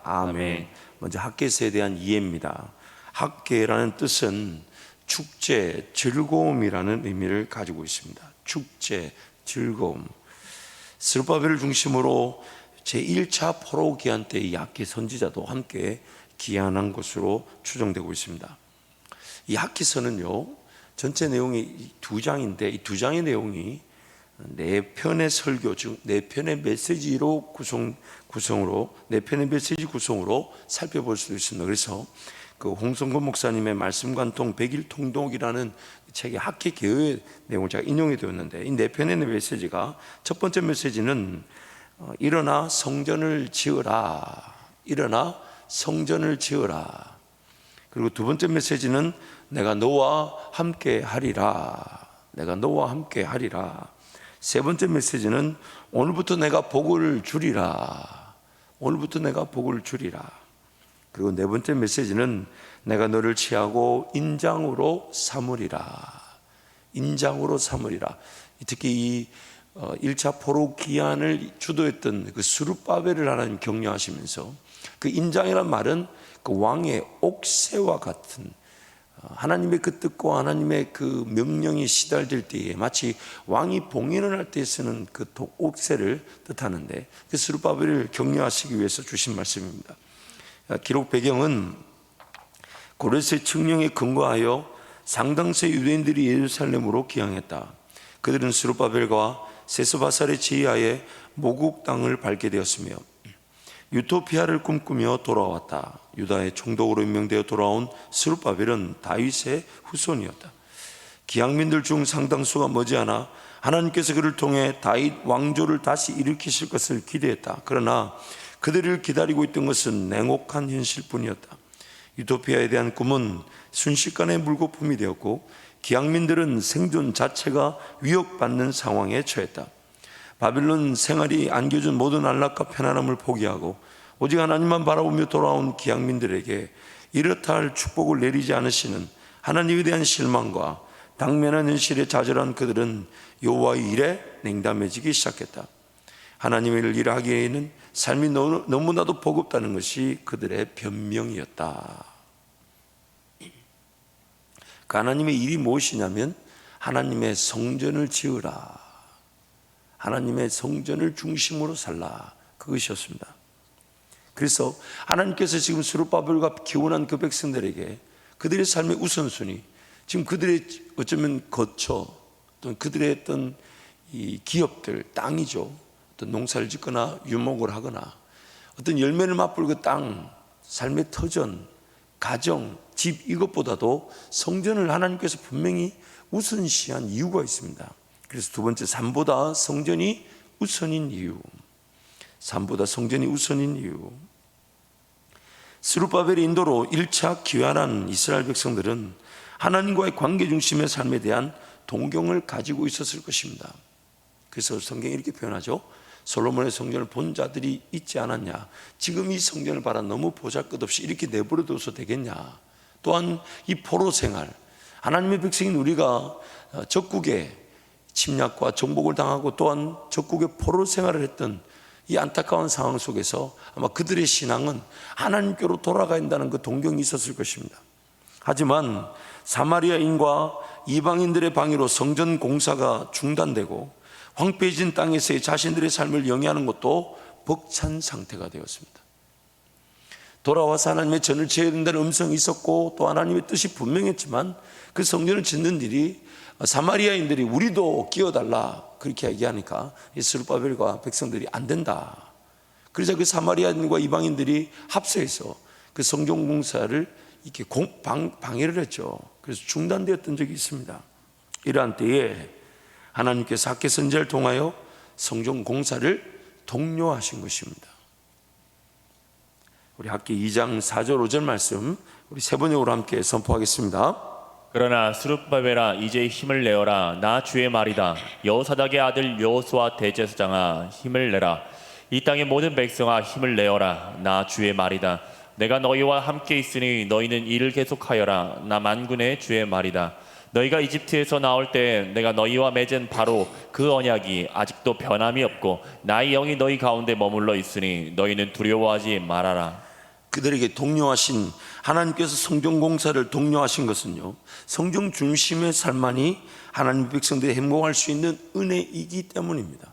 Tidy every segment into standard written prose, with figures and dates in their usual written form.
아멘. 먼저 학개서에 대한 이해입니다. 학개라는 뜻은 축제, 즐거움이라는 의미를 가지고 있습니다. 축제, 즐거움. 스룹바벨을 중심으로 제1차 포로 기한 때 이 학개 선지자도 함께 기한한 것으로 추정되고 있습니다. 이 학개서는요, 전체 내용이 2장인데 이 2장의 내용이 4편의 설교 중 4편의 메시지로 구성으로 4편의 메시지 구성으로 살펴볼 수 있습니다. 그래서 그 홍성근 목사님의 말씀 관통 100일 통독이라는 책의 학계 개요의 내용을 제가 인용해 드렸는데, 이 4편의 메시지가, 첫 번째 메시지는 일어나 성전을 지으라, 일어나 성전을 지으라. 그리고 두 번째 메시지는 내가 너와 함께 하리라, 내가 너와 함께 하리라. 세 번째 메시지는 오늘부터 내가 복을 주리라, 오늘부터 내가 복을 주리라. 그리고 네 번째 메시지는 내가 너를 취하고 인장으로 삼으리라, 인장으로 삼으리라. 특히 이 1차 포로 기한을 주도했던 그 스룹바벨을 하나님 격려하시면서, 그 인장이란 말은 그 왕의 옥새와 같은, 하나님의 그 뜻과 하나님의 그 명령이 시달될 때에 마치 왕이 봉인을 할 때 쓰는 그 옥새를 뜻하는데, 그 스룹바벨을 격려하시기 위해서 주신 말씀입니다. 기록 배경은 고레스의 칙령에 근거하여 상당수의 유대인들이 예루살렘으로 기항했다. 그들은 스룹바벨과 세스바살의 지휘하에 모국 땅을 밟게 되었으며 유토피아를 꿈꾸며 돌아왔다. 유다의 총독으로 임명되어 돌아온 스룹바벨은 다윗의 후손이었다. 기항민들 중 상당수가 머지않아 하나님께서 그를 통해 다윗 왕조를 다시 일으키실 것을 기대했다. 그러나 그들을 기다리고 있던 것은 냉혹한 현실뿐이었다. 유토피아에 대한 꿈은 순식간에 물거품이 되었고 기항민들은 생존 자체가 위협받는 상황에 처했다. 바빌론 생활이 안겨준 모든 안락과 편안함을 포기하고 오직 하나님만 바라보며 돌아온 기항민들에게 이렇다 할 축복을 내리지 않으시는 하나님에 대한 실망과 당면한 현실에 좌절한 그들은 여호와의 일에 냉담해지기 시작했다. 하나님의 일을 하기에는 삶이 너무나도 버겁다는 것이 그들의 변명이었다. 그 하나님의 일이 무엇이냐면 하나님의 성전을 지으라, 하나님의 성전을 중심으로 살라, 그것이었습니다. 그래서 하나님께서 지금 스룹바벨과 기원한 그 백성들에게 그들의 삶의 우선순위, 지금 그들의 어쩌면 거처 또는 그들의 어떤 이 기업들, 땅이죠. 어떤 농사를 짓거나 유목을 하거나 어떤 열매를 맛볼 그 땅, 삶의 터전, 가정, 집, 이것보다도 성전을 하나님께서 분명히 우선시한 이유가 있습니다. 그래서 두 번째, 삶보다 성전이 우선인 이유, 삶보다 성전이 우선인 이유. 스룹바벨의 인도로 1차 귀환한 이스라엘 백성들은 하나님과의 관계 중심의 삶에 대한 동경을 가지고 있었을 것입니다. 그래서 성경이 이렇게 표현하죠. 솔로몬의 성전을 본 자들이 있지 않았냐, 지금 이 성전을 봐라, 너무 보잘것없이 이렇게 내버려둬서 되겠냐. 또한 이 포로 생활, 하나님의 백성인 우리가 적국의 침략과 정복을 당하고 또한 적국의 포로 생활을 했던 이 안타까운 상황 속에서 아마 그들의 신앙은 하나님께로 돌아가야 한다는 그 동경이 있었을 것입니다. 하지만 사마리아인과 이방인들의 방해로 성전 공사가 중단되고 황폐해진 땅에서의 자신들의 삶을 영위하는 것도 벅찬 상태가 되었습니다. 돌아와서 하나님의 전을 지어야 된다는 음성이 있었고 또 하나님의 뜻이 분명했지만 그 성전을 짓는 일이 사마리아인들이 우리도 끼워달라 그렇게 얘기하니까 스룹바벨과 백성들이 안 된다. 그래서 그 사마리아인과 이방인들이 합세해서 그 성전 공사를 이렇게 방해를 했죠. 그래서 중단되었던 적이 있습니다. 이러한 때에 하나님께서 학개 선지자를 통하여 성전 공사를 독려하신 것입니다. 우리 학개 2장 4절 5절 말씀 우리 세 번역으로 함께 선포하겠습니다. 그러나 스룹바벨아 이제 힘을 내어라. 나 주의 말이다. 여호사닥의 아들 여호수아 대제사장아 힘을 내라. 이 땅의 모든 백성아 힘을 내어라. 나 주의 말이다. 내가 너희와 함께 있으니 너희는 일을 계속하여라. 나 만군의 주의 말이다. 너희가 이집트에서 나올 때 내가 너희와 맺은 바로 그 언약이 아직도 변함이 없고 나의 영이 너희 가운데 머물러 있으니 너희는 두려워하지 말아라. 그들에게 독려하신 하나님께서 성전 공사를 독려하신 것은요, 성전 중심의 삶만이 하나님 백성들이 행복할 수 있는 은혜이기 때문입니다.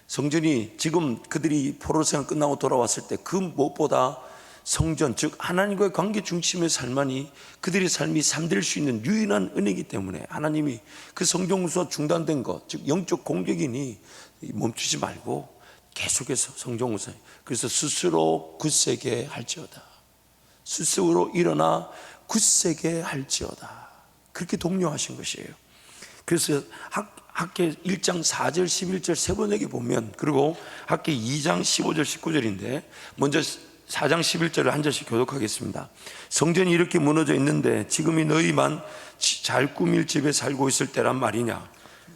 성전이 지금 그들이 포로 생활 끝나고 돌아왔을 때 그 무엇보다 성전, 즉 하나님과의 관계 중심의 삶만이 그들의 삶이 삶될 수 있는 유일한 은혜이기 때문에 하나님이 그 성전 공사가 중단된 것, 즉 영적 공격이니 멈추지 말고 계속해서 성전 공사, 그래서 스스로 굳세게 할지어다, 스스로 일어나 굳세게 할지어다, 그렇게 독려하신 것이에요. 그래서 학계 1장 4절 11절 세 번에게 보면, 그리고 학계 2장 15절 19절인데 먼저 4장 11절을 한 절씩 교독하겠습니다. 성전이 이렇게 무너져 있는데 지금이 너희만 잘 꾸밀 집에 살고 있을 때란 말이냐.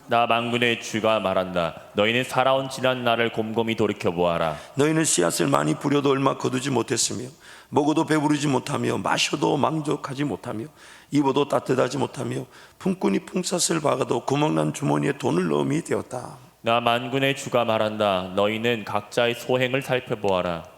나 만군의 주가 말한다. 너희는 살아온 지난 날을 곰곰이 돌이켜보아라. 너희는 씨앗을 많이 뿌려도 얼마 거두지 못했으며 먹어도 배부르지 못하며 마셔도 만족하지 못하며 입어도 따뜻하지 못하며 품꾼이 품삯을 박아도 구멍난 주머니에 돈을 넣음이 되었다. 나 만군의 주가 말한다. 너희는 각자의 소행을 살펴보아라.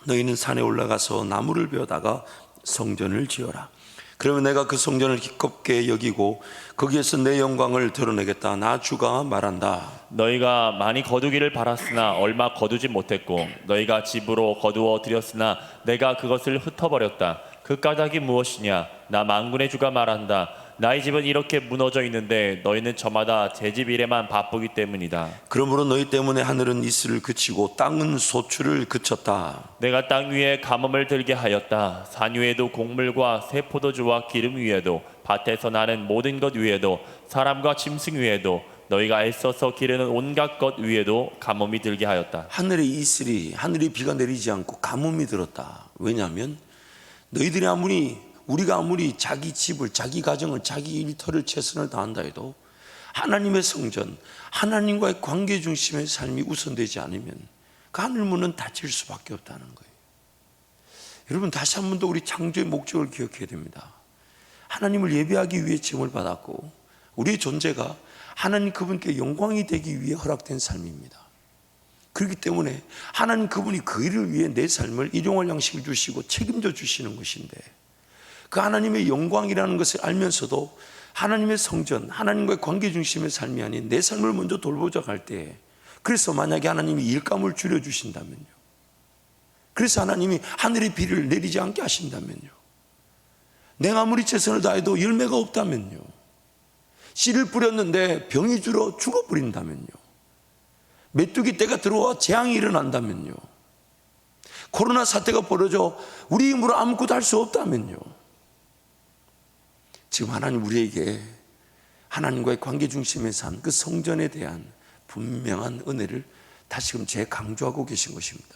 너희는 산에 올라가서 나무를 베어다가 성전을 지어라. 그러면 내가 그 성전을 기껍게 여기고 거기에서 내 영광을 드러내겠다. 나 주가 말한다. 너희가 많이 거두기를 바랐으나 얼마 거두지 못했고 너희가 집으로 거두어 들였으나 내가 그것을 흩어버렸다. 그 까닭이 무엇이냐? 나 만군의 주가 말한다. 나의 집은 이렇게 무너져 있는데 너희는 저마다 제 집 일에만 바쁘기 때문이다. 그러므로 너희 때문에 하늘은 이슬을 그치고 땅은 소출을 그쳤다. 내가 땅 위에 가뭄을 들게 하였다. 산 위에도 곡물과 새 포도주와 기름 위에도 밭에서 나는 모든 것 위에도 사람과 짐승 위에도 너희가 애써서 기르는 온갖 것 위에도 가뭄이 들게 하였다. 하늘의 이슬이, 하늘의 비가 내리지 않고 가뭄이 들었다. 왜냐하면 너희들이 우리가 아무리 자기 집을, 자기 가정을, 자기 일터를 최선을 다한다 해도 하나님의 성전, 하나님과의 관계 중심의 삶이 우선되지 않으면 그 하늘문은 닫힐 수밖에 없다는 거예요. 여러분, 다시 한 번 더 우리 창조의 목적을 기억해야 됩니다. 하나님을 예배하기 위해 지음을 받았고 우리의 존재가 하나님 그분께 영광이 되기 위해 허락된 삶입니다. 그렇기 때문에 하나님 그분이 그 일을 위해 내 삶을 일용할 양식을 주시고 책임져 주시는 것인데, 그 하나님의 영광이라는 것을 알면서도 하나님의 성전, 하나님과의 관계 중심의 삶이 아닌 내 삶을 먼저 돌보자 할 때, 그래서 만약에 하나님이 일감을 줄여주신다면요, 그래서 하나님이 하늘의 비를 내리지 않게 하신다면요, 내가 아무리 최선을 다해도 열매가 없다면요, 씨를 뿌렸는데 병이 들어 죽어버린다면요, 메뚜기 때가 들어와 재앙이 일어난다면요, 코로나 사태가 벌어져 우리 힘으로 아무것도 할 수 없다면요, 지금 하나님 우리에게 하나님과의 관계 중심의 삶, 그 성전에 대한 분명한 은혜를 다시금 재강조하고 계신 것입니다.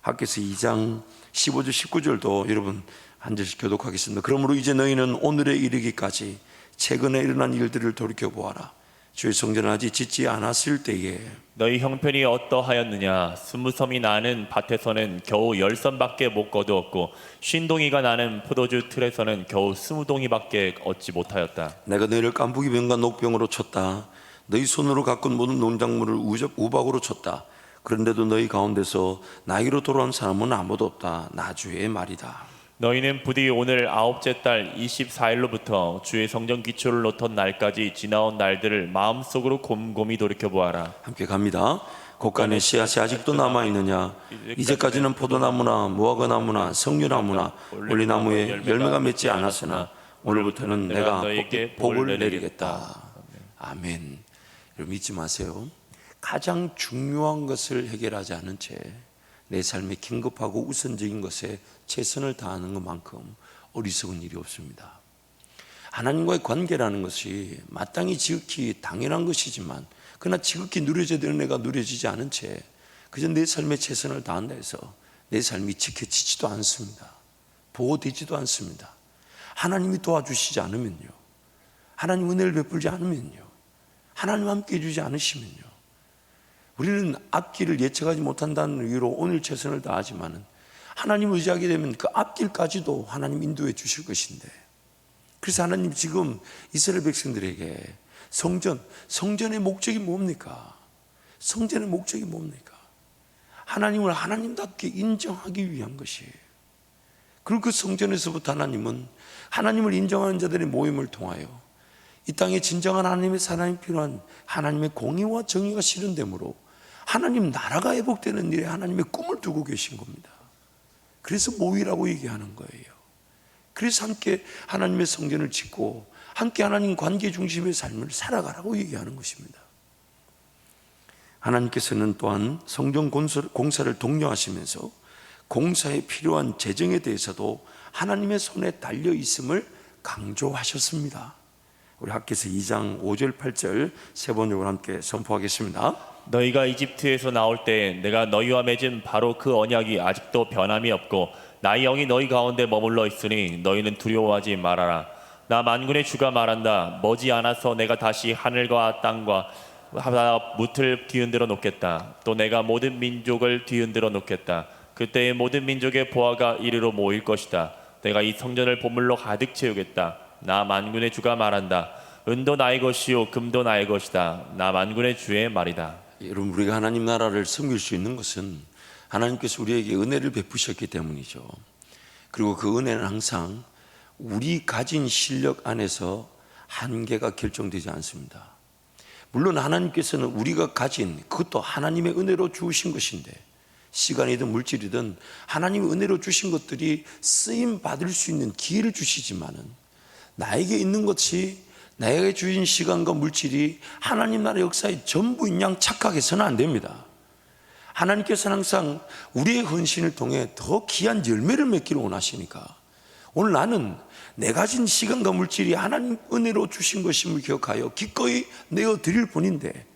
학교에서 2장 15절 19절도 여러분 한 절씩 교독하겠습니다. 그러므로 이제 너희는 오늘에 이르기까지 최근에 일어난 일들을 돌이켜보아라. 주의 성전을 아직 짓지 않았을 때에 너희 형편이 어떠하였느냐? 20섬이 나는 밭에서는 겨우 10섬밖에 못 거두었고 50동이가 나는 포도주 틀에서는 겨우 20동이밖에 얻지 못하였다. 내가 너희를 깐부기 병과 녹병으로 쳤다. 너희 손으로 가꾼 모든 농작물을 우박으로 쳤다. 그런데도 너희 가운데서 나에게로 돌아온 사람은 아무도 없다. 나 주의 말이다. 너희는 부디 오늘 9째 달 24일로부터 주의 성전 기초를 놓던 날까지 지나온 날들을 마음속으로 곰곰이 돌이켜보아라. 함께 갑니다. 곳간에 씨앗이 아직도 남아있느냐? 이제까지는 포도나무나 무화과나무나 석류나무나 올리나무에 열매가 맺지 않았으나 오늘부터는 내가 복을 내리겠다. 아멘. 여러분 잊지 마세요. 가장 중요한 것을 해결하지 않은 채 내 삶에 긴급하고 우선적인 것에 최선을 다하는 것만큼 어리석은 일이 없습니다. 하나님과의 관계라는 것이 마땅히 지극히 당연한 것이지만, 그러나 지극히 누려져야 되는 애가 누려지지 않은 채 그저 내 삶에 최선을 다한다 해서 내 삶이 지켜지지도 않습니다. 보호되지도 않습니다. 하나님이 도와주시지 않으면요, 하나님 은혜를 베풀지 않으면요, 하나님 함께 해주지 않으시면요, 우리는 앞길을 예측하지 못한다는 이유로 오늘 최선을 다하지만 하나님을 의지하게 되면 그 앞길까지도 하나님 인도해 주실 것인데, 그래서 하나님 지금 이스라엘 백성들에게 성전의 목적이 뭡니까? 성전의 목적이 뭡니까? 하나님을 하나님답게 인정하기 위한 것이에요. 그리고 그 성전에서부터 하나님은 하나님을 인정하는 자들의 모임을 통하여 이 땅에 진정한 하나님의 사랑이 필요한 하나님의 공의와 정의가 실현되므로 하나님 나라가 회복되는 일에 하나님의 꿈을 두고 계신 겁니다. 그래서 모이라고 얘기하는 거예요. 그래서 함께 하나님의 성전을 짓고 함께 하나님 관계 중심의 삶을 살아가라고 얘기하는 것입니다. 하나님께서는 또한 성전 공사를 독려하시면서 공사에 필요한 재정에 대해서도 하나님의 손에 달려 있음을 강조하셨습니다. 우리 학개서 2장 5절 8절 세 번역을 함께 선포하겠습니다. 너희가 이집트에서 나올 때 내가 너희와 맺은 바로 그 언약이 아직도 변함이 없고 나의 영이 너희 가운데 머물러 있으니 너희는 두려워하지 말아라. 나 만군의 주가 말한다. 머지않아서 내가 다시 하늘과 땅과 바다 무틀 뒤흔들어 놓겠다. 또 내가 모든 민족을 뒤흔들어 놓겠다. 그때의 모든 민족의 보화가 이리로 모일 것이다. 내가 이 성전을 보물로 가득 채우겠다. 나 만군의 주가 말한다. 은도 나의 것이요 금도 나의 것이다. 나 만군의 주의 말이다. 여러분, 우리가 하나님 나라를 섬길 수 있는 것은 하나님께서 우리에게 은혜를 베푸셨기 때문이죠. 그리고 그 은혜는 항상 우리 가진 실력 안에서 한계가 결정되지 않습니다. 물론 하나님께서는 우리가 가진 그것도 하나님의 은혜로 주신 것인데 시간이든 물질이든 하나님의 은혜로 주신 것들이 쓰임 받을 수 있는 기회를 주시지만은 나에게 있는 것이 나에게 주신 시간과 물질이 하나님 나라의 역사의 전부인 양 착각해서는 안 됩니다. 하나님께서는 항상 우리의 헌신을 통해 더 귀한 열매를 맺기를 원하시니까 오늘 나는 내 가진 시간과 물질이 하나님 은혜로 주신 것임을 기억하여 기꺼이 내어드릴 뿐인데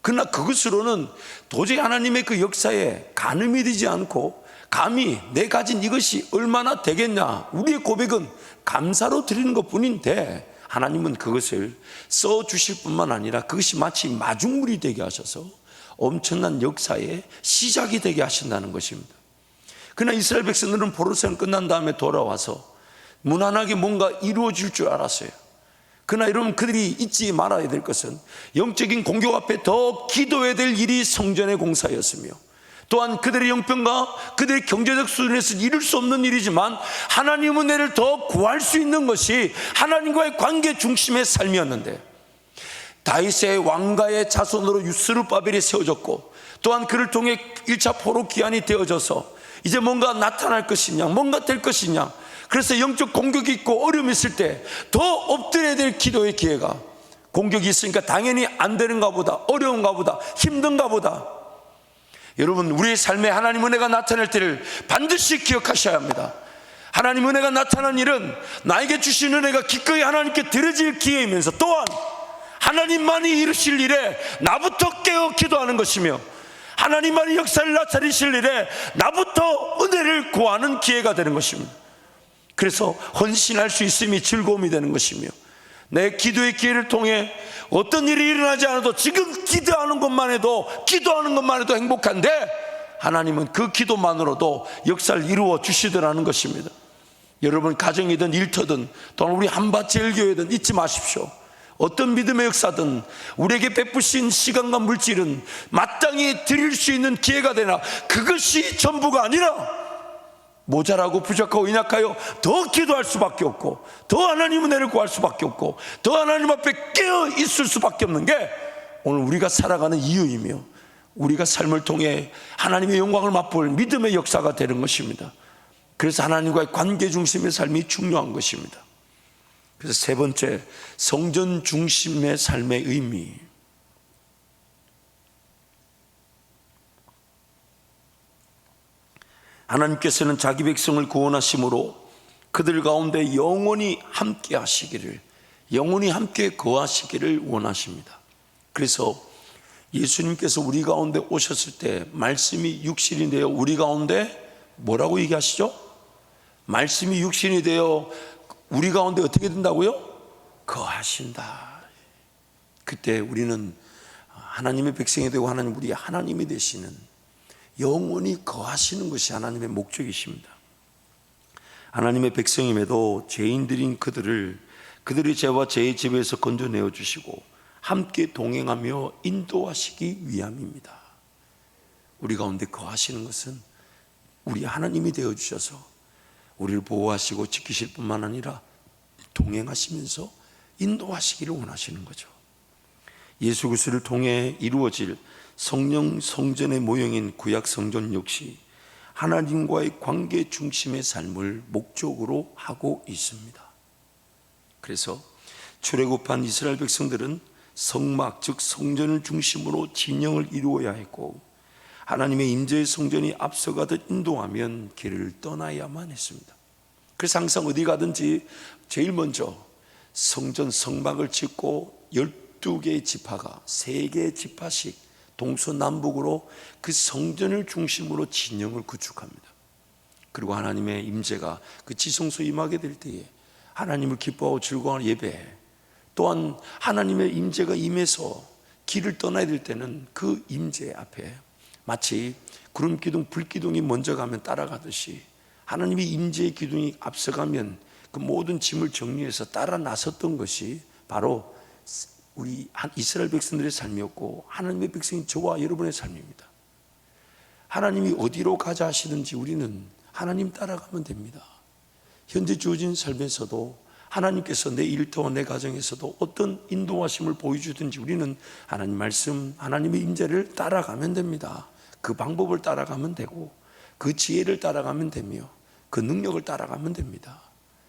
그러나 그것으로는 도저히 하나님의 그 역사에 가늠이 되지 않고 감히 내 가진 이것이 얼마나 되겠냐, 우리의 고백은 감사로 드리는 것 뿐인데 하나님은 그것을 써주실 뿐만 아니라 그것이 마치 마중물이 되게 하셔서 엄청난 역사의 시작이 되게 하신다는 것입니다. 그러나 이스라엘 백성들은 포로세는 끝난 다음에 돌아와서 무난하게 뭔가 이루어질 줄 알았어요. 그러나 여러분, 그들이 잊지 말아야 될 것은 영적인 공격 앞에 더 기도해야 될 일이 성전의 공사였으며 또한 그들의 형편과 그들의 경제적 수준에서 이룰 수 없는 일이지만 하나님 은혜를 더 구할 수 있는 것이 하나님과의 관계 중심의 삶이었는데 다윗의 왕가의 자손으로 스룹바벨이 세워졌고 또한 그를 통해 1차 포로 기한이 되어져서 이제 뭔가 나타날 것이냐 뭔가 될 것이냐, 그래서 영적 공격이 있고 어려움이 있을 때 더 엎드려야 될 기도의 기회가, 공격이 있으니까 당연히 안 되는가 보다, 어려운가 보다, 힘든가 보다. 여러분, 우리의 삶에 하나님 은혜가 나타날 때를 반드시 기억하셔야 합니다. 하나님 은혜가 나타난 일은 나에게 주신 은혜가 기꺼이 하나님께 드려질 기회이면서 또한 하나님만이 이루실 일에 나부터 깨어 기도하는 것이며 하나님만이 역사를 나타내실 일에 나부터 은혜를 구하는 기회가 되는 것입니다. 그래서 헌신할 수 있음이 즐거움이 되는 것이며 내 기도의 기회를 통해 어떤 일이 일어나지 않아도 지금 기도하는 것만 해도 행복한데 하나님은 그 기도만으로도 역사를 이루어 주시더라는 것입니다. 여러분, 가정이든 일터든 또는 우리 한밭제일교회든 잊지 마십시오. 어떤 믿음의 역사든 우리에게 베푸신 시간과 물질은 마땅히 드릴 수 있는 기회가 되나 그것이 전부가 아니라 모자라고 부족하고 연약하여 더 기도할 수밖에 없고 더 하나님 은혜를 구할 수밖에 없고 더 하나님 앞에 깨어 있을 수밖에 없는 게 오늘 우리가 살아가는 이유이며 우리가 삶을 통해 하나님의 영광을 맛볼 믿음의 역사가 되는 것입니다. 그래서 하나님과의 관계 중심의 삶이 중요한 것입니다. 그래서 세 번째, 성전 중심의 삶의 의미. 하나님께서는 자기 백성을 구원하심으로 그들 가운데 영원히 함께 하시기를, 영원히 함께 거하시기를 원하십니다. 그래서 예수님께서 우리 가운데 오셨을 때 말씀이 육신이 되어 우리 가운데 뭐라고 얘기하시죠? 말씀이 육신이 되어 우리 가운데 어떻게 된다고요? 거하신다. 그때 우리는 하나님의 백성이 되고 하나님 우리 하나님이 되시는, 영원히 거하시는 것이 하나님의 목적이십니다. 하나님의 백성임에도 죄인들인 그들의 죄와 죄의 집에서 건져내어 주시고 함께 동행하며 인도하시기 위함입니다. 우리 가운데 거하시는 것은 우리 하나님이 되어주셔서 우리를 보호하시고 지키실 뿐만 아니라 동행하시면서 인도하시기를 원하시는 거죠. 예수 그리스도를 통해 이루어질 성령 성전의 모형인 구약 성전 역시 하나님과의 관계 중심의 삶을 목적으로 하고 있습니다. 그래서 출애굽한 이스라엘 백성들은 성막 즉 성전을 중심으로 진영을 이루어야 했고 하나님의 임재의 성전이 앞서가듯 인도하면 길을 떠나야만 했습니다. 그래서 항상 어디 가든지 제일 먼저 성전 성막을 짓고 12개의 지파가 3개의 지파씩 동서남북으로 그 성전을 중심으로 진영을 구축합니다. 그리고 하나님의 임재가 그 지성소에 임하게 될 때에 하나님을 기뻐하고 즐거워하는 예배, 또한 하나님의 임재가 임해서 길을 떠나야 될 때는 그 임재 앞에 마치 구름 기둥, 불 기둥이 먼저 가면 따라가듯이 하나님의 임재의 기둥이 앞서가면 그 모든 짐을 정리해서 따라 나섰던 것이 바로 우리 이스라엘 백성들의 삶이었고 하나님의 백성인 저와 여러분의 삶입니다. 하나님이 어디로 가자 하시든지 우리는 하나님 따라가면 됩니다. 현재 주어진 삶에서도 하나님께서 내 일터와 내 가정에서도 어떤 인도하심을 보여주든지 우리는 하나님 말씀, 하나님의 임재를 따라가면 됩니다. 그 방법을 따라가면 되고 그 지혜를 따라가면 되며 그 능력을 따라가면 됩니다.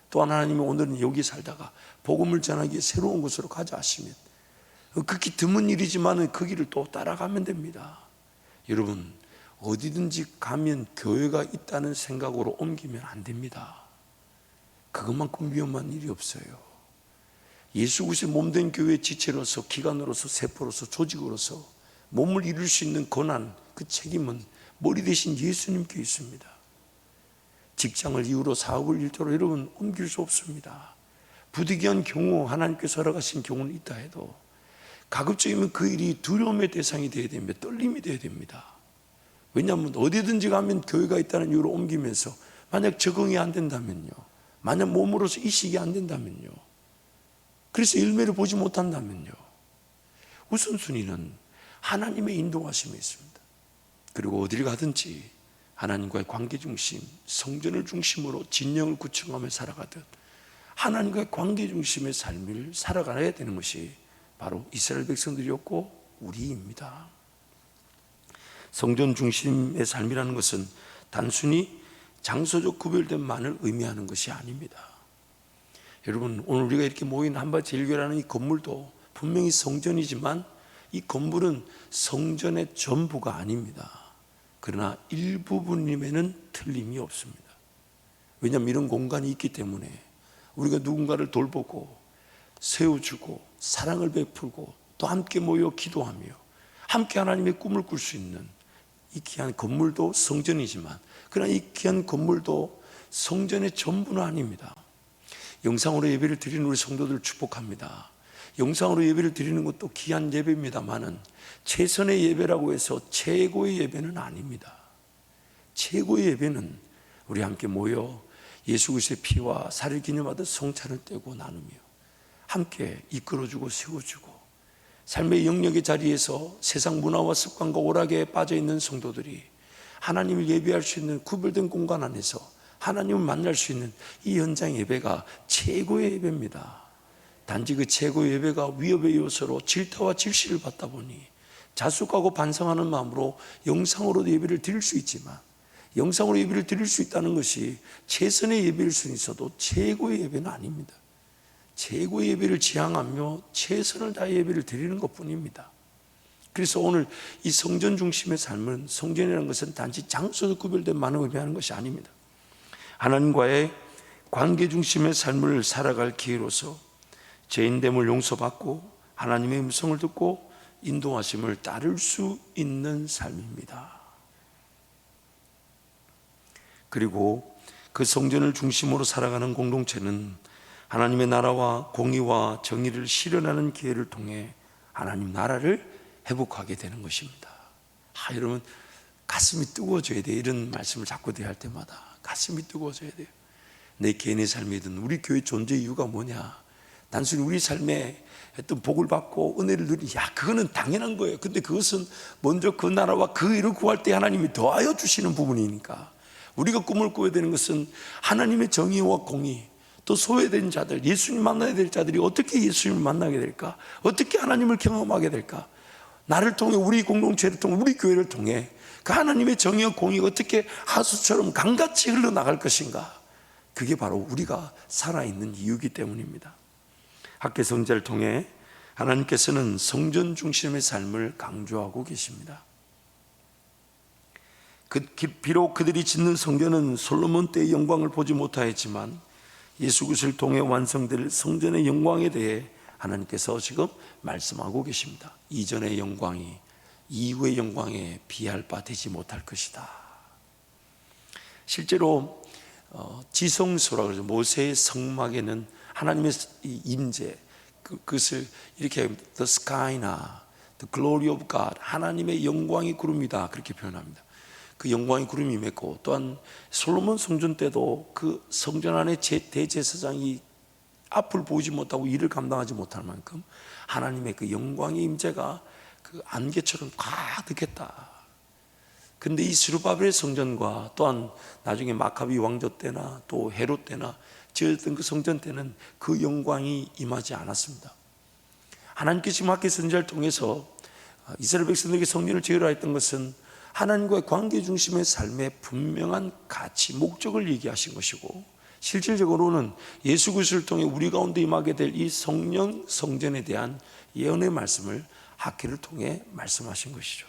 또한 하나님이 오늘은 여기 살다가 복음을 전하기에 새로운 곳으로 가자 하시면 극히 드문 일이지만 그 길을 또 따라가면 됩니다. 여러분, 어디든지 가면 교회가 있다는 생각으로 옮기면 안 됩니다. 그것만큼 위험한 일이 없어요. 예수 그리스도의 몸된 교회의 지체로서, 기관으로서, 세포로서, 조직으로서 몸을 이룰 수 있는 권한, 그 책임은 머리 대신 예수님께 있습니다. 직장을 이유로 사업을 일터로 여러분 옮길 수 없습니다. 부득이한 경우 하나님께서 허락하신 경우는 있다 해도 가급적이면 그 일이 두려움의 대상이 되어야 됩니다. 떨림이 되어야 됩니다. 왜냐하면 어디든지 가면 교회가 있다는 이유로 옮기면서 만약 적응이 안 된다면요, 만약 몸으로서 이식이 안 된다면요, 그래서 열매를 보지 못한다면요, 우선순위는 하나님의 인도하심에 있습니다. 그리고 어디를 가든지 하나님과의 관계 중심, 성전을 중심으로 진영을 구축하며 살아가듯 하나님과의 관계 중심의 삶을 살아가야 되는 것이 바로 이스라엘 백성들이었고 우리입니다. 성전 중심의 삶이라는 것은 단순히 장소적 구별됨만을 의미하는 것이 아닙니다. 여러분, 오늘 우리가 이렇게 모인 한밭제일교회라는 이 건물도 분명히 성전이지만 이 건물은 성전의 전부가 아닙니다. 그러나 일부분임에는 틀림이 없습니다. 왜냐하면 이런 공간이 있기 때문에 우리가 누군가를 돌보고 세워주고 사랑을 베풀고 또 함께 모여 기도하며 함께 하나님의 꿈을 꿀 수 있는 이 귀한 건물도 성전이지만 그러나 이 귀한 건물도 성전의 전부는 아닙니다. 영상으로 예배를 드리는 우리 성도들 축복합니다. 영상으로 예배를 드리는 것도 귀한 예배입니다만은 최선의 예배라고 해서 최고의 예배는 아닙니다. 최고의 예배는 우리 함께 모여 예수 그리스도의 피와 살을 기념하듯 성찬을 떼고 나누며 함께 이끌어주고 세워주고 삶의 영역의 자리에서 세상 문화와 습관과 오락에 빠져있는 성도들이 하나님을 예배할 수 있는 구별된 공간 안에서 하나님을 만날 수 있는 이 현장 예배가 최고의 예배입니다. 단지 그 최고의 예배가 위협의 요소로 질타와 질시를 받다 보니 자숙하고 반성하는 마음으로 영상으로도 예배를 드릴 수 있지만 영상으로 예배를 드릴 수 있다는 것이 최선의 예배일 수는 있어도 최고의 예배는 아닙니다. 최고의 예배를 지향하며 최선을 다해 예배를 드리는 것뿐입니다. 그래서 오늘 이 성전 중심의 삶은, 성전이라는 것은 단지 장소적 구별된 만을 의미하는 것이 아닙니다. 하나님과의 관계 중심의 삶을 살아갈 기회로서 죄인됨을 용서받고 하나님의 음성을 듣고 인도하심을 따를 수 있는 삶입니다. 그리고 그 성전을 중심으로 살아가는 공동체는 하나님의 나라와 공의와 정의를 실현하는 기회를 통해 하나님 나라를 회복하게 되는 것입니다. 여러분, 가슴이 뜨거워져야 돼요. 이런 말씀을 자꾸 드려야 할 때마다 가슴이 뜨거워져야 돼요. 내 개인의 삶이든 우리 교회 존재 이유가 뭐냐? 단순히 우리 삶에 어떤 복을 받고 은혜를 누리는, 그거는 당연한 거예요. 근데 그것은 먼저 그 나라와 그 일을 구할 때 하나님이 더하여 주시는 부분이니까, 우리가 꿈을 꿔야 되는 것은 하나님의 정의와 공의, 또 소외된 자들, 예수님 만나야 될 자들이 어떻게 예수님을 만나게 될까? 어떻게 하나님을 경험하게 될까? 나를 통해, 우리 공동체를 통해, 우리 교회를 통해 그 하나님의 정의와 공의가 어떻게 하수처럼 강같이 흘러나갈 것인가? 그게 바로 우리가 살아있는 이유이기 때문입니다. 학계 성자를 통해 하나님께서는 성전 중심의 삶을 강조하고 계십니다. 비록 그들이 짓는 성전은 솔로몬 때의 영광을 보지 못하였지만 예수 그리스도를 통해 완성될 성전의 영광에 대해 하나님께서 지금 말씀하고 계십니다. 이전의 영광이 이후의 영광에 비할 바 되지 못할 것이다. 실제로 지성소라고 그러죠. 모세의 성막에는 하나님의 임재, 그것을 이렇게 the sky나 the glory of God, 하나님의 영광의 구름이다, 그렇게 표현합니다. 그 영광의 구름이 임했고, 또한 솔로몬 성전 때도 그 성전 안에 대제사장이 앞을 보지 못하고 일을 감당하지 못할 만큼 하나님의 그 영광의 임재가 그 안개처럼 가득했다. 근데 이 스룹바벨의 성전과 또한 나중에 마카비 왕조 때나 또 헤롯 때나 지었던 그 성전 때는 그 영광이 임하지 않았습니다. 하나님께서 지금 학계 선지자를 통해서 이스라엘 백성들에게 성전을 지으라 했던 것은 하나님과의 관계 중심의 삶의 분명한 가치, 목적을 얘기하신 것이고, 실질적으로는 예수 그리스도를 통해 우리 가운데 임하게 될 이 성령 성전에 대한 예언의 말씀을 학계를 통해 말씀하신 것이죠.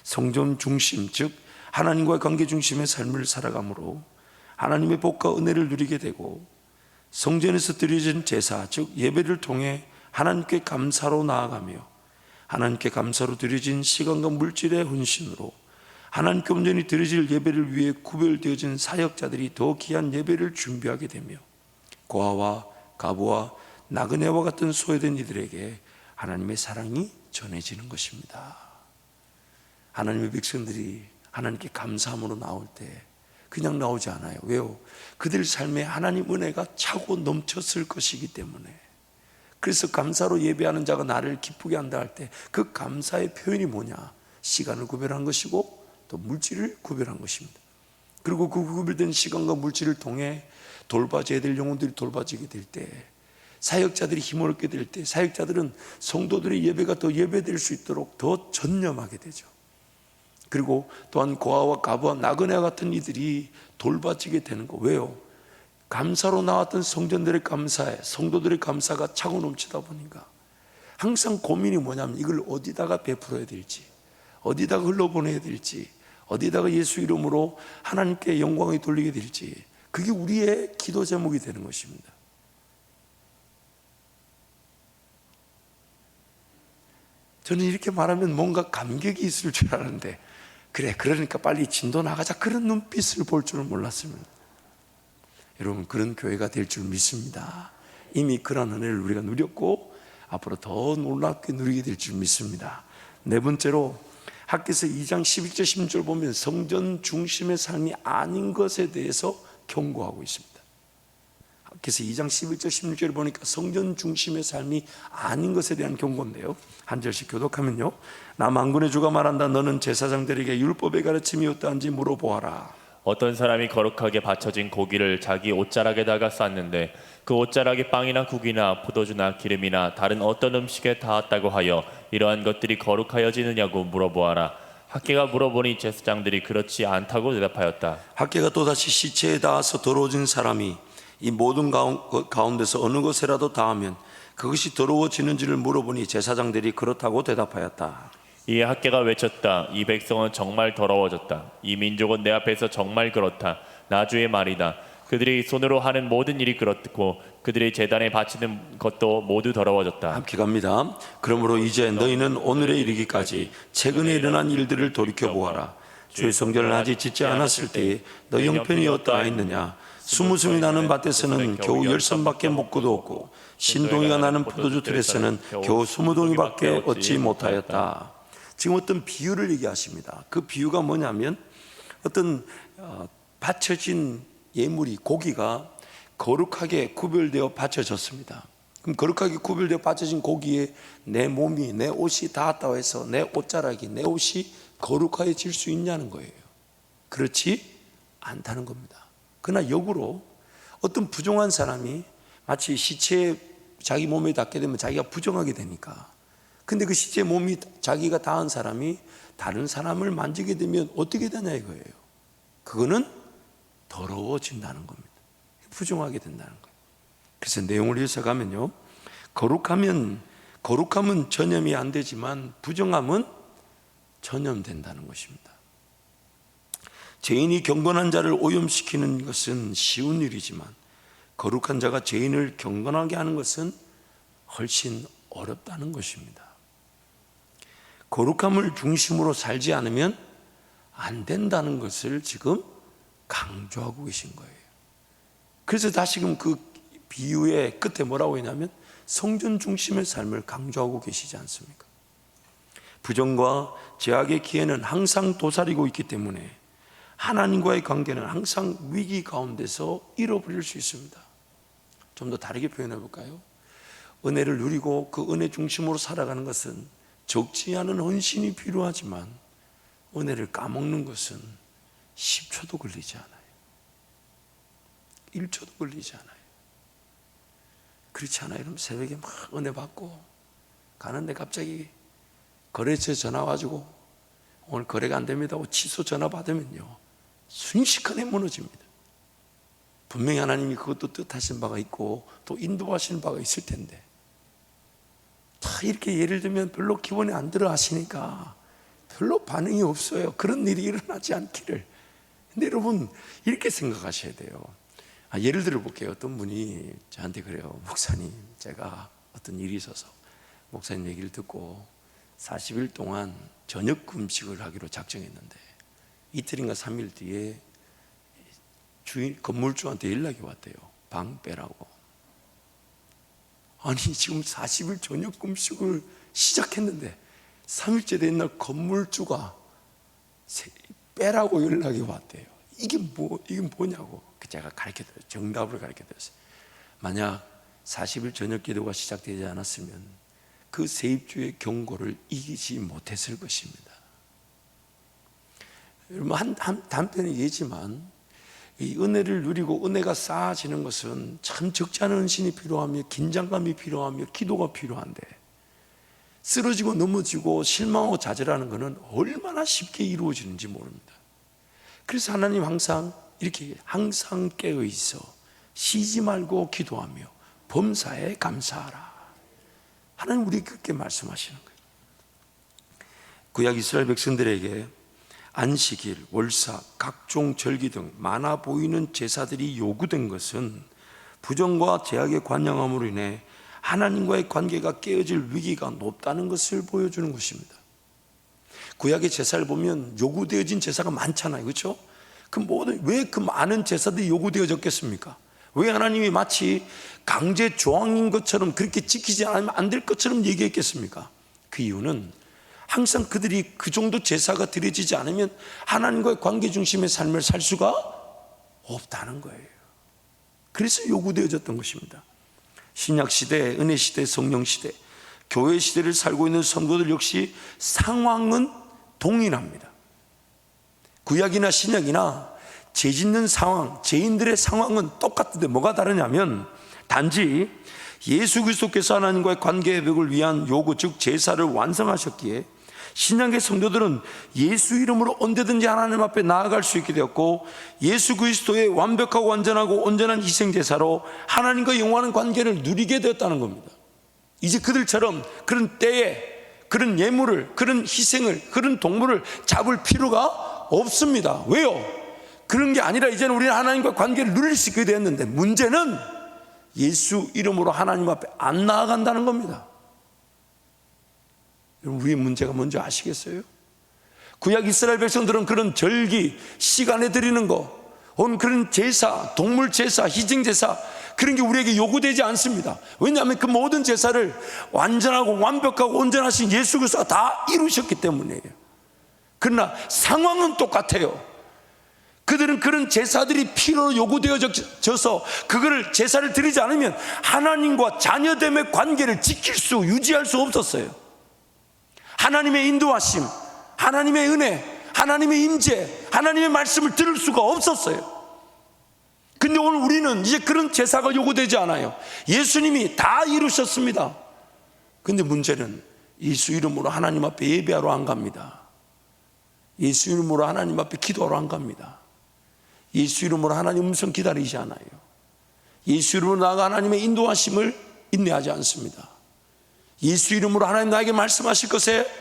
성전 중심, 즉 하나님과의 관계 중심의 삶을 살아감으로 하나님의 복과 은혜를 누리게 되고, 성전에서 드려진 제사, 즉 예배를 통해 하나님께 감사로 나아가며 하나님께 감사로 드려진 시간과 물질의 헌신으로 하나님께 온전히 드려질 예배를 위해 구별되어진 사역자들이 더 귀한 예배를 준비하게 되며, 고아와 가부와 나그네와 같은 소외된 이들에게 하나님의 사랑이 전해지는 것입니다. 하나님의 백성들이 하나님께 감사함으로 나올 때 그냥 나오지 않아요. 왜요? 그들 삶에 하나님 은혜가 차고 넘쳤을 것이기 때문에. 그래서 감사로 예배하는 자가 나를 기쁘게 한다 할 때 그 감사의 표현이 뭐냐? 시간을 구별한 것이고 또 물질을 구별한 것입니다. 그리고 그 구별된 시간과 물질을 통해 돌봐져야 될 영혼들이 돌봐지게 될 때, 사역자들이 힘을 얻게 될 때, 사역자들은 성도들의 예배가 더 예배될 수 있도록 더 전념하게 되죠. 그리고 또한 고아와 가부와 나그네와 같은 이들이 돌봐지게 되는 거. 왜요? 감사로 나왔던 성전들의 감사에 성도들의 감사가 차고 넘치다 보니까 항상 고민이 뭐냐면 이걸 어디다가 베풀어야 될지, 어디다가 흘러보내야 될지, 어디다가 예수 이름으로 하나님께 영광을 돌리게 될지, 그게 우리의 기도 제목이 되는 것입니다. 저는 이렇게 말하면 뭔가 감격이 있을 줄 알았는데, 그래, 그러니까 빨리 진도 나가자, 그런 눈빛을 볼 줄은 몰랐습니다. 여러분, 그런 교회가 될 줄 믿습니다. 이미 그런 은혜를 우리가 누렸고 앞으로 더 놀랍게 누리게 될 줄 믿습니다. 네 번째로 학개서 2장 11절 16절 보면 성전 중심의 삶이 아닌 것에 대해서 경고하고 있습니다. 학개서 2장 11절 16절을 보니까 성전 중심의 삶이 아닌 것에 대한 경고인데요, 한 절씩 교독하면요, 나 만군의 주가 말한다. 너는 제사장들에게 율법의 가르침이 어떠한지 물어보아라. 어떤 사람이 거룩하게 바쳐진 고기를 자기 옷자락에다가 쌌는데 그 옷자락에 빵이나 국이나 포도주나 기름이나 다른 어떤 음식에 닿았다고 하여 이러한 것들이 거룩하여지느냐고 물어보아라. 학개가 물어보니 제사장들이 그렇지 않다고 대답하였다. 학개가 또다시 시체에 닿아서 더러워진 사람이 이 모든 가운데서 어느 것에라도 닿으면 그것이 더러워지는지를 물어보니 제사장들이 그렇다고 대답하였다. 이에 학개가 외쳤다. 이 백성은 정말 더러워졌다. 이 민족은 내 앞에서 정말 그렇다. 나 주의 말이다. 그들이 손으로 하는 모든 일이 그렇고 그들이 제단에 바치는 것도 모두 더러워졌다. 함께 갑니다. 그러므로 이제 너희는 오늘에 이르기까지 최근에 일어난 일들을 돌이켜보아라. 주의 성전을 아직 짓지 않았을 때에 너희 형편이 어떠하였느냐. 수무숨이 나는 밭에서는 겨우 10선밖에 못 거두었고 신동이가 나는 포도주 틀에서는 겨우 20동이밖에 얻지 못하였다. 지금 어떤 비유를 얘기하십니다. 그 비유가 뭐냐면 어떤 바쳐진 예물이, 고기가 거룩하게 구별되어 바쳐졌습니다. 그럼 거룩하게 구별되어 빠져진 고기에 내 몸이, 내 옷이 닿았다고 해서 내 옷자락이, 내 옷이 거룩해질 수 있냐는 거예요. 그렇지 않다는 겁니다. 그러나 역으로 어떤 부정한 사람이 마치 시체에 자기 몸에 닿게 되면 자기가 부정하게 되니까, 근데 그 시체 몸이 자기가 닿은 사람이 다른 사람을 만지게 되면 어떻게 되냐 이거예요. 그거는 더러워진다는 겁니다. 부정하게 된다는 거예요. 그래서 내용을 해석하면요, 거룩함은 전염이 안 되지만 부정함은 전염된다는 것입니다. 죄인이 경건한 자를 오염시키는 것은 쉬운 일이지만 거룩한 자가 죄인을 경건하게 하는 것은 훨씬 어렵다는 것입니다. 거룩함을 중심으로 살지 않으면 안 된다는 것을 지금 강조하고 계신 거예요. 그래서 다시금 그 비유의 끝에 뭐라고 했냐면 성전 중심의 삶을 강조하고 계시지 않습니까? 부정과 죄악의 기회는 항상 도사리고 있기 때문에 하나님과의 관계는 항상 위기 가운데서 잃어버릴 수 있습니다. 좀 더 다르게 표현해 볼까요? 은혜를 누리고 그 은혜 중심으로 살아가는 것은 적지 않은 헌신이 필요하지만 은혜를 까먹는 것은 10초도 걸리지 않아요. 1초도 걸리지 않아요. 그렇지 않아요? 여러분, 새벽에 막 은혜 받고 가는데 갑자기 거래처 전화 와가지고 오늘 거래가 안 됩니다 하고 취소 전화 받으면요, 순식간에 무너집니다. 분명히 하나님이 그것도 뜻하신 바가 있고 또 인도하시는 바가 있을 텐데, 다 이렇게 예를 들면 별로 기본에 안 들어 하시니까 별로 반응이 없어요. 그런 일이 일어나지 않기를. 근데 여러분, 이렇게 생각하셔야 돼요. 예를 들어 볼게요. 어떤 분이 저한테 그래요. 목사님, 제가 어떤 일이 있어서 목사님 얘기를 듣고 40일 동안 저녁 금식을 하기로 작정했는데 이틀인가 3일 뒤에 건물주한테 연락이 왔대요. 방 빼라고. 아니, 지금 40일 저녁 금식을 시작했는데 3일째 된 날 건물주가 빼라고 연락이 왔대요. 이게 뭐냐고. 제가 가르쳐드렸어요. 정답을 가르쳐드렸어요. 만약 40일 저녁 기도가 시작되지 않았으면 그 세입주의 경고를 이기지 못했을 것입니다. 여러분, 단편의 예지만 이 은혜를 누리고 은혜가 쌓아지는 것은 참 적지 않은 헌신이 필요하며 긴장감이 필요하며 기도가 필요한데, 쓰러지고 넘어지고 실망하고 좌절하는 것은 얼마나 쉽게 이루어지는지 모릅니다. 그래서 하나님 항상 이렇게 항상 깨어 있어 쉬지 말고 기도하며 범사에 감사하라. 하나님 우리에게 그렇게 말씀하시는 거예요. 구약 이스라엘 백성들에게 안식일, 월사, 각종 절기 등 많아 보이는 제사들이 요구된 것은 부정과 죄악의 관영함으로 인해 하나님과의 관계가 깨어질 위기가 높다는 것을 보여주는 것입니다. 구약의 제사를 보면 요구되어진 제사가 많잖아요, 그렇죠? 왜 그 많은 제사들이 요구되어졌겠습니까? 왜 하나님이 마치 강제 조항인 것처럼 그렇게 지키지 않으면 안 될 것처럼 얘기했겠습니까? 그 이유는 항상 그들이 그 정도 제사가 드려지지 않으면 하나님과의 관계 중심의 삶을 살 수가 없다는 거예요. 그래서 요구되어졌던 것입니다. 신약시대, 은혜시대, 성령시대, 교회시대를 살고 있는 성도들 역시 상황은 동일합니다. 구약이나 신약이나 죄 짓는 상황, 죄인들의 상황은 똑같은데 뭐가 다르냐면 단지 예수 그리스도께서 하나님과의 관계 회복을 위한 요구, 즉 제사를 완성하셨기에 신약의 성도들은 예수 이름으로 언제든지 하나님 앞에 나아갈 수 있게 되었고, 예수 그리스도의 완벽하고 완전하고 온전한 희생 제사로 하나님과 영원한 관계를 누리게 되었다는 겁니다. 이제 그들처럼 그런 때에 그런 예물을, 그런 희생을, 그런 동물을 잡을 필요가 없습니다. 왜요? 그런 게 아니라 이제는 우리는 하나님과 관계를 누릴 수 있게 되었는데, 문제는 예수 이름으로 하나님 앞에 안 나아간다는 겁니다. 여러분, 우리의 문제가 뭔지 아시겠어요? 구약 이스라엘 백성들은 그런 절기, 시간에 드리는 거, 그런 제사, 동물 제사, 희생 제사, 그런 게 우리에게 요구되지 않습니다. 왜냐하면 그 모든 제사를 완전하고 완벽하고 온전하신 예수 그리스도가 다 이루셨기 때문이에요. 그러나 상황은 똑같아요. 그들은 그런 제사들이 필요로 요구되어져서 그거를 제사를 드리지 않으면 하나님과 자녀됨의 관계를 유지할 수 없었어요. 하나님의 인도하심, 하나님의 은혜, 하나님의 임재, 하나님의 말씀을 들을 수가 없었어요. 근데 오늘 우리는 이제 그런 제사가 요구되지 않아요. 예수님이 다 이루셨습니다. 근데 문제는 예수 이름으로 하나님 앞에 예배하러 안 갑니다. 예수 이름으로 하나님 앞에 기도하러 안 갑니다. 예수 이름으로 하나님 음성 기다리지 않아요. 예수 이름으로 나아가 하나님의 인도하심을 인내하지 않습니다. 예수 이름으로 하나님 나에게 말씀하실 것에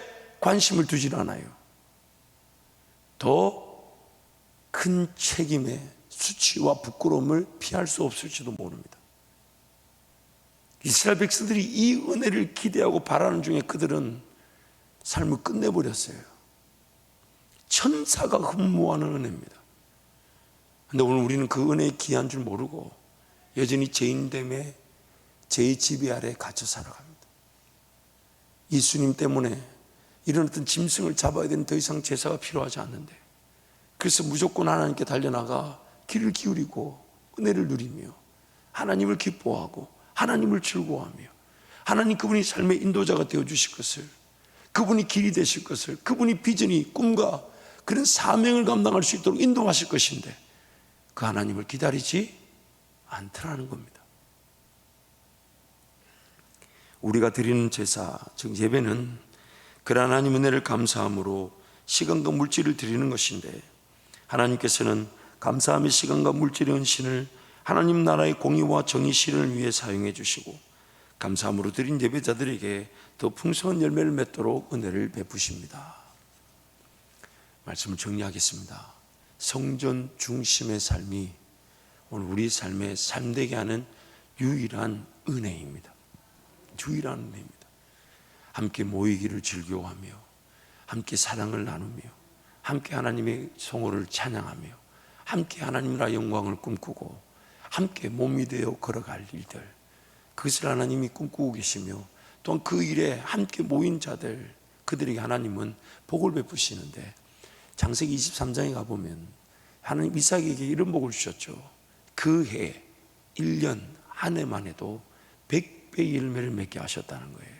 관심을 두질 않아요. 더 큰 책임의 수치와 부끄러움을 피할 수 없을지도 모릅니다. 이스라엘 백성들이 이 은혜를 기대하고 바라는 중에 그들은 삶을 끝내버렸어요. 천사가 흠모하는 은혜입니다. 그런데 오늘 우리는 그 은혜의 귀한 줄 모르고 여전히 죄인됨에 죄의 지배 아래 갇혀 살아갑니다. 예수님 때문에 이런 어떤 짐승을 잡아야 되는 더 이상 제사가 필요하지 않는데, 그래서 무조건 하나님께 달려나가 귀를 기울이고 은혜를 누리며 하나님을 기뻐하고 하나님을 즐거워하며 하나님 그분이 삶의 인도자가 되어주실 것을, 그분이 길이 되실 것을, 그분이 비전이 꿈과 그런 사명을 감당할 수 있도록 인도하실 것인데 그 하나님을 기다리지 않더라는 겁니다. 우리가 드리는 제사, 즉 예배는 그 하나님 은혜를 감사함으로 시간과 물질을 드리는 것인데, 하나님께서는 감사함의 시간과 물질의 헌신을 하나님 나라의 공의와 정의 실현을 위해 사용해 주시고 감사함으로 드린 예배자들에게 더 풍성한 열매를 맺도록 은혜를 베푸십니다. 말씀을 정리하겠습니다. 성전 중심의 삶이 오늘 우리 삶에 삶되게 하는 유일한 은혜입니다. 유일한 은혜입니다. 함께 모이기를 즐겨하며 함께 사랑을 나누며 함께 하나님의 성호를 찬양하며 함께 하나님 나라의 영광을 꿈꾸고 함께 몸이 되어 걸어갈 일들, 그것을 하나님이 꿈꾸고 계시며 또한 그 일에 함께 모인 자들, 그들에게 하나님은 복을 베푸시는데, 창세기 23장에 가보면 하나님 이삭에게 이런 복을 주셨죠. 그 해 1년 한 해만 해도 100배의 열매를 맺게 하셨다는 거예요.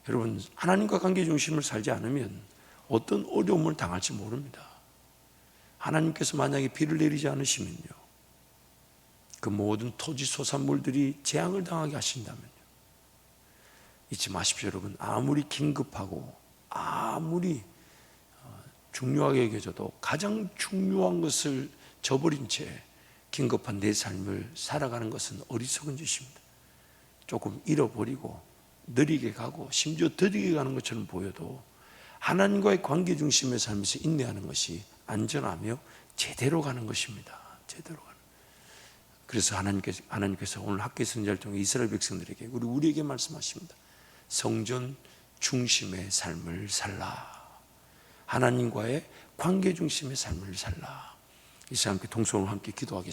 여러분, 하나님과 관계 중심을 살지 않으면 어떤 어려움을 당할지 모릅니다. 하나님께서 만약에 비를 내리지 않으시면요, 그 모든 토지 소산물들이 재앙을 당하게 하신다면요, 잊지 마십시오. 여러분, 아무리 긴급하고 아무리 중요하게 여겨져도 가장 중요한 것을 저버린 채 긴급한 내 삶을 살아가는 것은 어리석은 짓입니다. 조금 잃어버리고 느리게 가고 심지어 더디게 가는 것처럼 보여도 하나님과의 관계 중심의 삶에서 인내하는 것이 안전하며 제대로 가는 것입니다. 제대로 가는. 그래서 하나님께서 오늘 학계 선지자를 통해 이스라엘 백성들에게 우리에게 말씀하십니다. 성전 중심의 삶을 살라. 하나님과의 관계 중심의 삶을 살라. 이 시간 함께 동성으로 함께 기도하겠습니다.